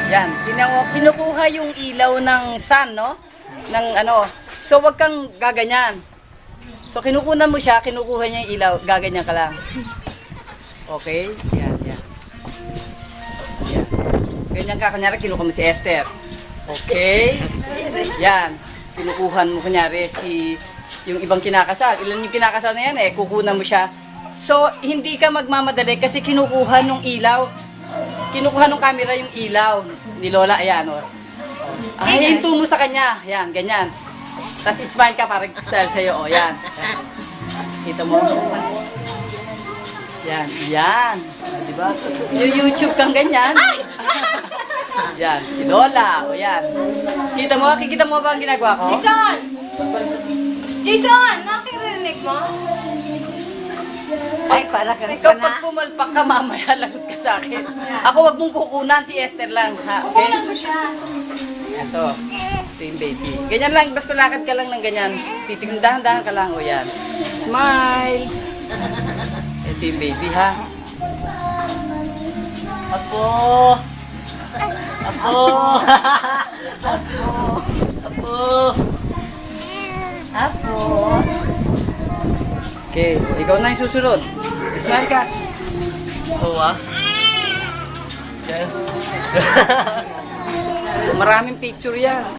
Yan, kinukuha yung ilaw ng sun, no? Ng ano. So, wag kang gaganyan. So, kinukunan mo siya, kinukuha niya yung ilaw, gaganyan ka lang. Okay? Yan, yan. Yan. Ganyan ka, kunyari, kinukuha mo si Esther. Okay? Yan. Kinukuhan mo, kunyari, yung ibang kinakasal. Ilan yung kinakasal na yan eh, kukunan mo siya. So, hindi ka magmamadali kasi kinukuha nung ilaw. Kinukuha nung camera yung ilaw ni Lola. Ayan, o. Ay, hinto mo sa kanya. Ayan, ganyan. Tapos smile ka parang style sa'yo. O, yan. Kita mo? Yan, yan. Diba? Yung YouTube kang ganyan. Yan, si Lola. O, yan. Kita mo? Kikita mo ba ang ginagawa ko? Jason! Jason! Nakirinig mo? Ay, para ka rin Ikaw pag pumalpak ka, mamaya lagot ka sa akin. Ako wag mong kukunan, si Esther lang. Ha? Okay? Kukunan mo siya. Ito. Ito yung baby. Ganyan lang, basta lakad ka lang ng ganyan. Titignan, dahan-dahan ka lang. O yan. Smile. Ito yung baby, ha? Apo! Apo! Apo! Apo. Okay, o, ikaw na yung susunod. Smile ka. Oo ah. Maraming picture yan.